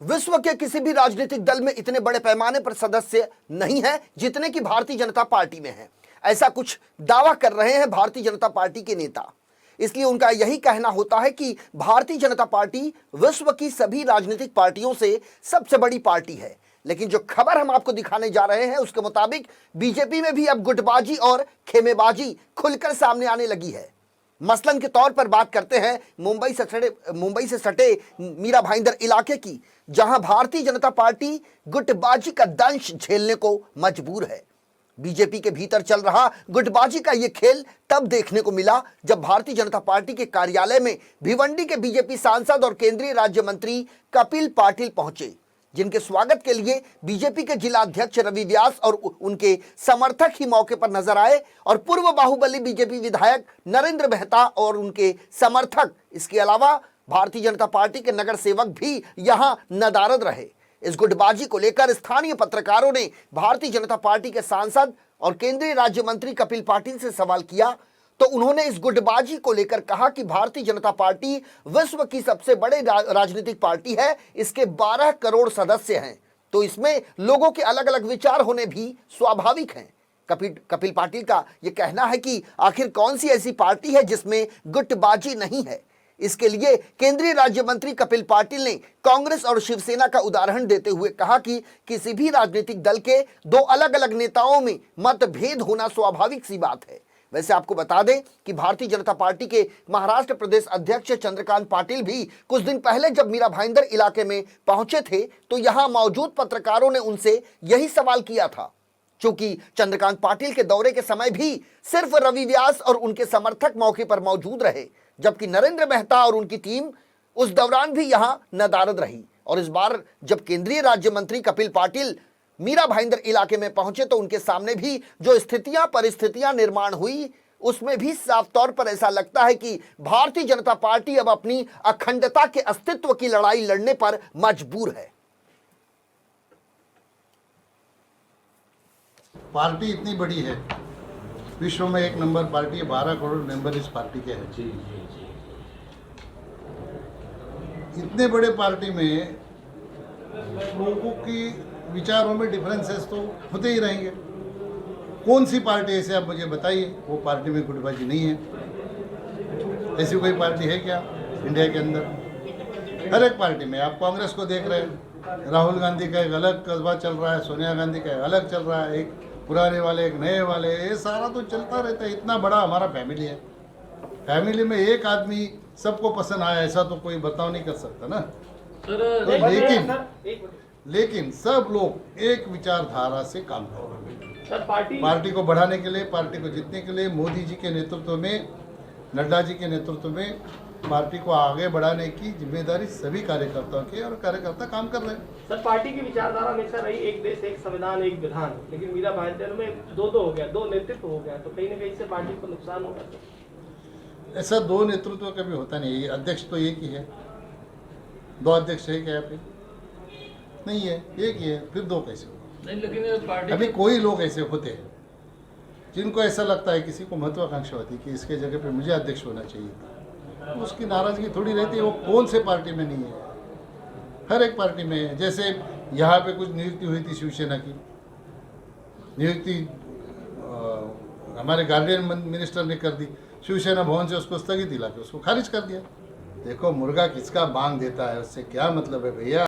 विश्व के किसी भी राजनीतिक दल में इतने बड़े पैमाने पर सदस्य नहीं है जितने कि भारतीय जनता पार्टी में हैं। ऐसा कुछ दावा कर रहे हैं भारतीय जनता पार्टी के नेता। इसलिए उनका यही कहना होता है कि भारतीय जनता पार्टी विश्व की सभी राजनीतिक पार्टियों से सबसे बड़ी पार्टी है। लेकिन जो खबर हम आपको दिखाने जा रहे हैं उसके मुताबिक बीजेपी में भी अब गुटबाजी और खेमेबाजी खुलकर सामने आने लगी है। मसलन के तौर पर बात करते हैं मुंबई से सटे मीरा भाईंदर इलाके की, जहां भारतीय जनता पार्टी गुटबाजी का दंश झेलने को मजबूर है। बीजेपी के भीतर चल रहा गुटबाजी का यह खेल तब देखने को मिला जब भारतीय जनता पार्टी के कार्यालय में भिवंडी के बीजेपी सांसद और केंद्रीय राज्य मंत्री कपिल पाटिल पहुंचे, जिनके स्वागत के लिए बीजेपी के जिला अध्यक्ष रवि व्यास और उनके समर्थक ही मौके पर नजर आए और पूर्व बाहुबली बीजेपी विधायक नरेंद्र मेहता और उनके समर्थक, इसके अलावा भारतीय जनता पार्टी के नगर सेवक भी यहां नदारद रहे। इस गुटबाजी को लेकर स्थानीय पत्रकारों ने भारतीय जनता पार्टी के सांसद और केंद्रीय राज्य मंत्री कपिल पाटिल से सवाल किया तो उन्होंने इस गुटबाजी को लेकर कहा कि भारतीय जनता पार्टी विश्व की सबसे बड़े राजनीतिक पार्टी है। इसके 12 करोड़ सदस्य हैं, तो इसमें लोगों के अलग अलग विचार होने भी स्वाभाविक हैं। कपिल पाटिल का यह कहना है कि आखिर कौन सी ऐसी पार्टी है जिसमें गुटबाजी नहीं है। इसके लिए केंद्रीय राज्य मंत्री कपिल पाटिल ने कांग्रेस और शिवसेना का उदाहरण देते हुए कहा कि किसी भी राजनीतिक दल के दो अलग अलग नेताओं में मतभेद होना स्वाभाविक सी बात है। वैसे आपको बता दें कि भारतीय जनता पार्टी के महाराष्ट्र प्रदेश अध्यक्ष चंद्रकांत पाटिल भी कुछ दिन पहले जब मीरा भाईंदर इलाके में पहुंचे थे तो यहां मौजूद पत्रकारों ने उनसे यही सवाल किया था। चूंकि चंद्रकांत पाटिल के दौरे के समय भी सिर्फ रवि व्यास और उनके समर्थक मौके पर मौजूद रहे, जबकि नरेंद्र मेहता और उनकी टीम उस दौरान भी यहां नदारद रही। और इस बार जब केंद्रीय राज्य मंत्री कपिल पाटिल मीरा भाईंदर इलाके में पहुंचे तो उनके सामने भी जो परिस्थितियां निर्माण हुई उसमें भी साफ तौर पर ऐसा लगता है कि भारतीय जनता पार्टी अब अपनी अखंडता के अस्तित्व की लड़ाई लड़ने पर मजबूर है। पार्टी इतनी बड़ी है, विश्व में एक नंबर पार्टी है, 12 करोड़ मेंबर इस पार्टी के हैं। जी। इतने बड़े पार्टी में लोगों की विचारों में डिफरेंसेस तो होते ही रहेंगे। कौन सी पार्टी ऐसे आप मुझे बताइए वो पार्टी में गुटबाजी नहीं है। ऐसी कोई पार्टी है क्या इंडिया के अंदर? हर एक पार्टी में आप कांग्रेस को देख रहे हैं, राहुल गांधी का एक अलग कस्बा चल रहा है, सोनिया गांधी का एक अलग चल रहा है, एक पुराने वाले एक नए वाले, ये सारा तो चलता रहता है। इतना बड़ा हमारा फैमिली है, फैमिली में एक आदमी सबको पसंद आया ऐसा तो कोई बताओ नहीं कर सकता ना। तो लेकिन सब लोग एक विचारधारा से काम कर रहे हैं। पार्टी को बढ़ाने के लिए, पार्टी को जीतने के लिए मोदी जी के नेतृत्व में, नड्डा जी के नेतृत्व में पार्टी को आगे बढ़ाने की जिम्मेदारी सभी कार्यकर्ताओं की, और कार्यकर्ता काम कर रहे हैं। सर, पार्टी की विचारधारा हमेशा रही एक देश एक संविधान एक विधान, लेकिन मीरा भाईंदर में दो हो गया, दो नेतृत्व हो गया, तो कहीं ना कहीं से पार्टी को नुकसान होगा। ऐसा दो नेतृत्व कभी होता नहीं है। अध्यक्ष तो एक ही है, दो अध्यक्ष है क्या यहाँ पे? नहीं है, एक ही है, फिर दो कैसे होगा? नहीं, लेकिन पार्टी अभी कोई लोग ऐसे होते हैं जिनको ऐसा लगता है, किसी को महत्वाकांक्षा होती है कि इसके जगह पे मुझे अध्यक्ष होना चाहिए था, तो उसकी नाराजगी थोड़ी रहती है। वो कौन से पार्टी में नहीं है, हर एक पार्टी में है। जैसे यहाँ पे कुछ नियुक्ति हुई थी शिवसेना की नियुक्ति, हमारे गार्डियन मिनिस्टर ने कर दी, शिवसेना भवन से उसको स्थगित दिला के उसको खारिज कर दिया। देखो मुर्गा किसका बांग देता है, उससे क्या मतलब है भैया।